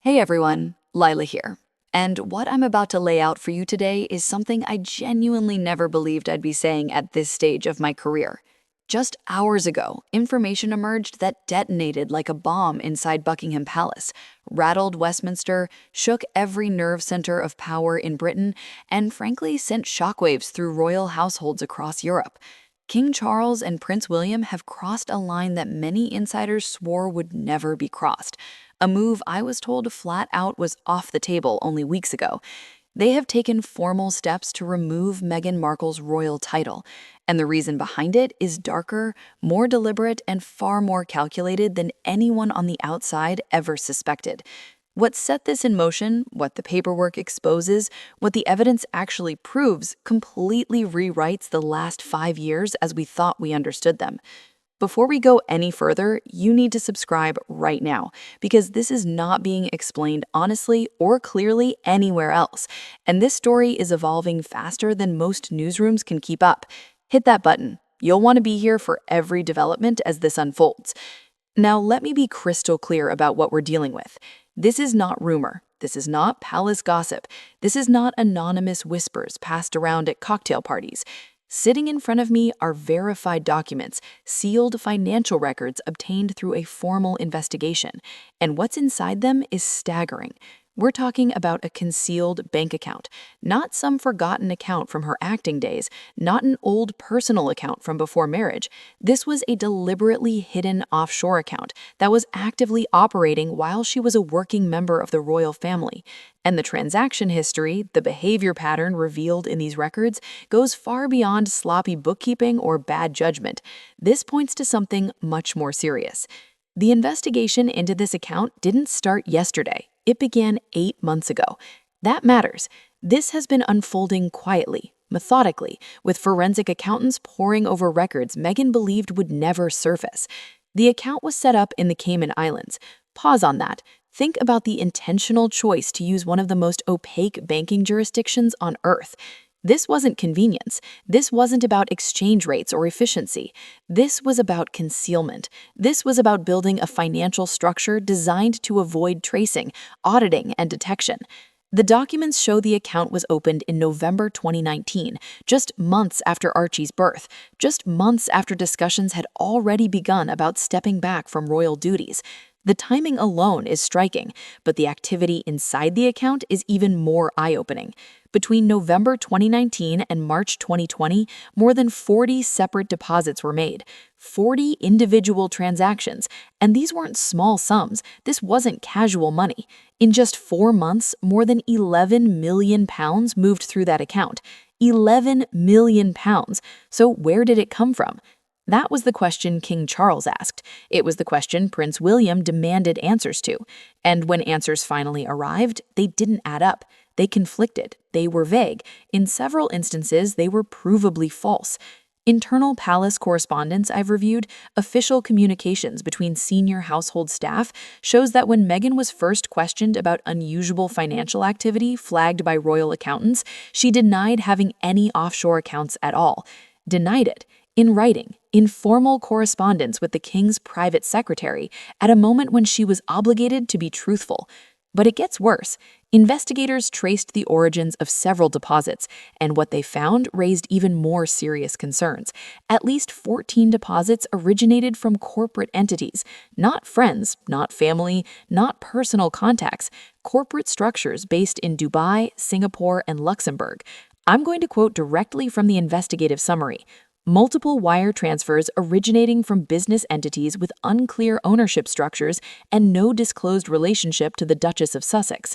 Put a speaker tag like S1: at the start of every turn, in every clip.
S1: Hey everyone, Lila here. And what I'm about to lay out for you today is something I genuinely never believed I'd be saying at this stage of my career. Just hours ago, information emerged that detonated like a bomb inside Buckingham Palace, rattled Westminster, shook every nerve center of power in Britain, and frankly sent shockwaves through royal households across Europe. King Charles and Prince William have crossed a line that many insiders swore would never be crossed, a move I was told flat out was off the table only weeks ago. They have taken formal steps to remove Meghan Markle's royal title, and the reason behind it is darker, more deliberate, and far more calculated than anyone on the outside ever suspected. What set this in motion, what the paperwork exposes, what the evidence actually proves, completely rewrites the last 5 years as we thought we understood them. Before we go any further, you need to subscribe right now, because this is not being explained honestly or clearly anywhere else, and this story is evolving faster than most newsrooms can keep up. Hit that button. You'll want to be here for every development as this unfolds. Now, let me be crystal clear about what we're dealing with. This is not rumor. This is not palace gossip. This is not anonymous whispers passed around at cocktail parties. Sitting in front of me are verified documents, sealed financial records obtained through a formal investigation, and what's inside them is staggering. We're talking about a concealed bank account, not some forgotten account from her acting days, not an old personal account from before marriage. This was a deliberately hidden offshore account that was actively operating while she was a working member of the royal family. And the transaction history, the behavior pattern revealed in these records, goes far beyond sloppy bookkeeping or bad judgment. This points to something much more serious. The investigation into this account didn't start yesterday. It began 8 months ago. That matters. This has been unfolding quietly, methodically, with forensic accountants poring over records Meghan believed would never surface. The account was set up in the Cayman Islands. Pause on that. Think about the intentional choice to use one of the most opaque banking jurisdictions on Earth. This wasn't convenience. This wasn't about exchange rates or efficiency. This was about concealment. This was about building a financial structure designed to avoid tracing, auditing, and detection. The documents show the account was opened in November 2019, just months after Archie's birth, just months after discussions had already begun about stepping back from royal duties. The timing alone is striking, but the activity inside the account is even more eye-opening. Between November 2019 and March 2020, more than 40 separate deposits were made, 40 individual transactions, and these weren't small sums. This wasn't casual money. In just 4 months, more than £11 million moved through that account. £11 million. So where did it come from? That was the question King Charles asked. It was the question Prince William demanded answers to. And when answers finally arrived, they didn't add up. They conflicted. They were vague. In several instances, they were provably false. Internal palace correspondence I've reviewed, official communications between senior household staff, shows that when Meghan was first questioned about unusual financial activity flagged by royal accountants, she denied having any offshore accounts at all. Denied it. In writing, in formal correspondence with the king's private secretary, at a moment when she was obligated to be truthful. But it gets worse. Investigators traced the origins of several deposits, and what they found raised even more serious concerns. At least 14 deposits originated from corporate entities, not friends, not family, not personal contacts, corporate structures based in Dubai, Singapore, and Luxembourg. I'm going to quote directly from the investigative summary. Multiple wire transfers originating from business entities with unclear ownership structures and no disclosed relationship to the Duchess of Sussex.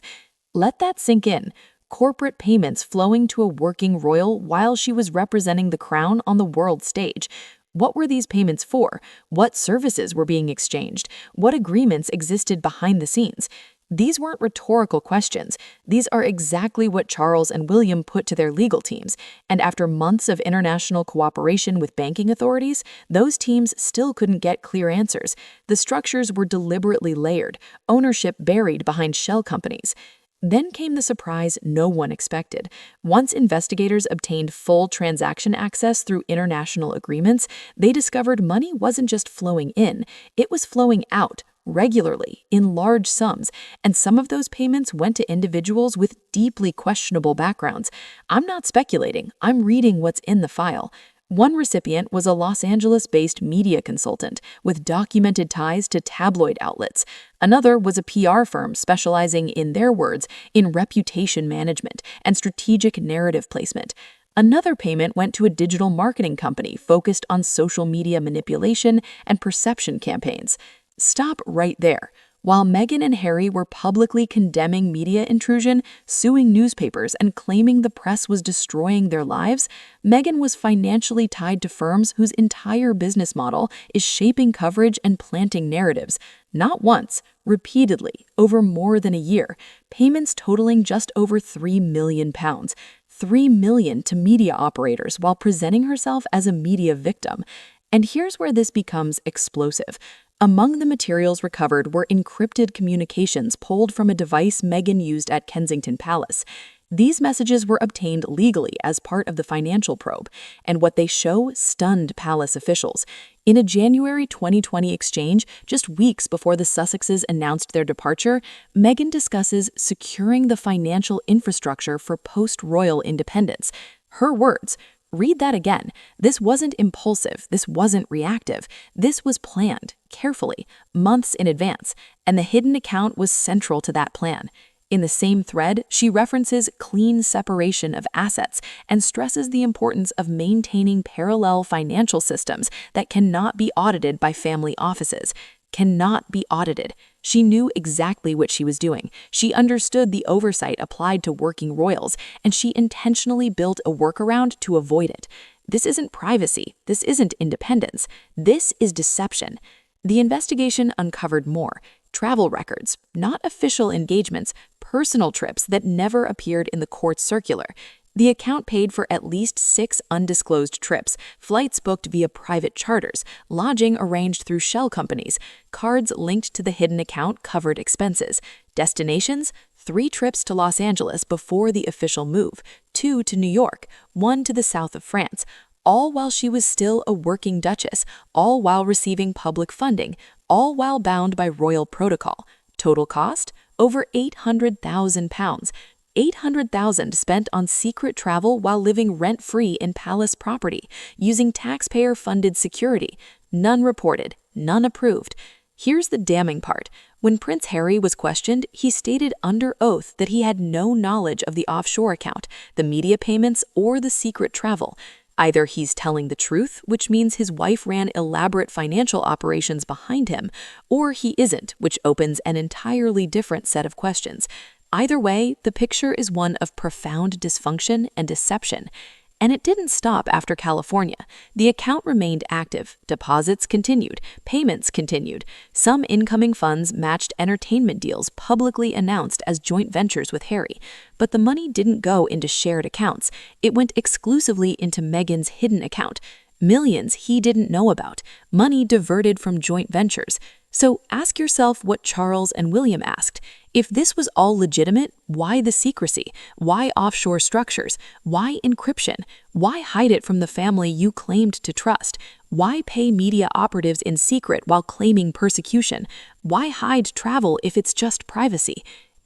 S1: Let that sink in. Corporate payments flowing to a working royal while she was representing the crown on the world stage. What were these payments for? What services were being exchanged? What agreements existed behind the scenes? These weren't rhetorical questions. These are exactly what Charles and William put to their legal teams. And after months of international cooperation with banking authorities, those teams still couldn't get clear answers. The structures were deliberately layered, ownership buried behind shell companies. Then came the surprise no one expected. Once investigators obtained full transaction access through international agreements, they discovered money wasn't just flowing in, it was flowing out, regularly, in large sums, and some of those payments went to individuals with deeply questionable backgrounds. I'm not speculating, I'm reading what's in the file. One recipient was a Los Angeles-based media consultant with documented ties to tabloid outlets. Another was a PR firm specializing, in their words, in reputation management and strategic narrative placement. Another payment went to a digital marketing company focused on social media manipulation and perception campaigns. Stop right there. While Meghan and Harry were publicly condemning media intrusion, suing newspapers, and claiming the press was destroying their lives, Meghan was financially tied to firms whose entire business model is shaping coverage and planting narratives. Not once, repeatedly, over more than a year, payments totaling just over £3 million. $3 million to media operators while presenting herself as a media victim. And here's where this becomes explosive. Among the materials recovered were encrypted communications pulled from a device Meghan used at Kensington Palace. These messages were obtained legally as part of the financial probe, and what they show stunned palace officials. In a January 2020 exchange, just weeks before the Sussexes announced their departure, Meghan discusses securing the financial infrastructure for post-royal independence. Her words, read that again. This wasn't impulsive. This wasn't reactive. This was planned, carefully, months in advance, and the hidden account was central to that plan. In the same thread, she references clean separation of assets and stresses the importance of maintaining parallel financial systems that cannot be audited by family offices. Cannot be audited. She knew exactly what she was doing. She understood the oversight applied to working royals, and she intentionally built a workaround to avoid it. This isn't privacy. This isn't independence. This is deception. The investigation uncovered more. Travel records, not official engagements, personal trips that never appeared in the court's circular. The account paid for at least 6 undisclosed trips, flights booked via private charters, lodging arranged through shell companies, cards linked to the hidden account covered expenses, destinations, 3 trips to Los Angeles before the official move, 2 to New York, 1 to the south of France, all while she was still a working duchess, all while receiving public funding, all while bound by royal protocol. Total cost? Over £800,000. $800,000 spent on secret travel while living rent-free in palace property, using taxpayer-funded security. None reported, none approved. Here's the damning part. When Prince Harry was questioned, he stated under oath that he had no knowledge of the offshore account, the media payments, or the secret travel. Either he's telling the truth, which means his wife ran elaborate financial operations behind him, or he isn't, which opens an entirely different set of questions. Either way, the picture is one of profound dysfunction and deception. And it didn't stop after California. The account remained active, deposits continued, payments continued. Some incoming funds matched entertainment deals publicly announced as joint ventures with Harry. But the money didn't go into shared accounts. It went exclusively into Meghan's hidden account. Millions he didn't know about, money diverted from joint ventures. So ask yourself what Charles and William asked. If this was all legitimate, why the secrecy? Why offshore structures? Why encryption? Why hide it from the family you claimed to trust? Why pay media operatives in secret while claiming persecution? Why hide travel if it's just privacy?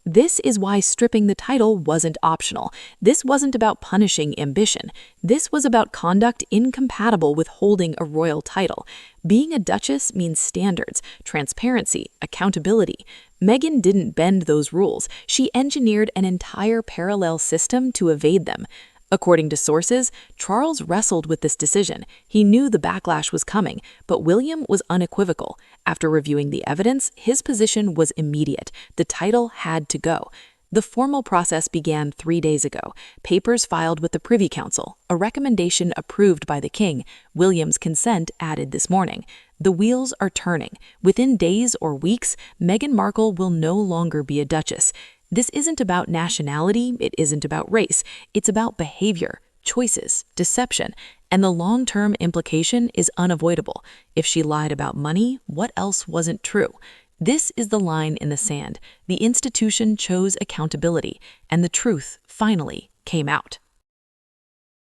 S1: This is why stripping the title wasn't optional. This wasn't about punishing ambition. This was about conduct incompatible with holding a royal title. Being a duchess means standards, transparency, accountability. Meghan didn't bend those rules. She engineered an entire parallel system to evade them. According to sources, Charles wrestled with this decision. He knew the backlash was coming, but William was unequivocal. After reviewing the evidence, his position was immediate. The title had to go. The formal process began 3 days ago. Papers filed with the Privy Council, a recommendation approved by the King, William's consent added this morning. The wheels are turning. Within days or weeks, Meghan Markle will no longer be a duchess. This isn't about nationality, it isn't about race, it's about behavior, choices, deception, and the long-term implication is unavoidable. If she lied about money, what else wasn't true? This is the line in the sand. The institution chose accountability, and the truth finally came out.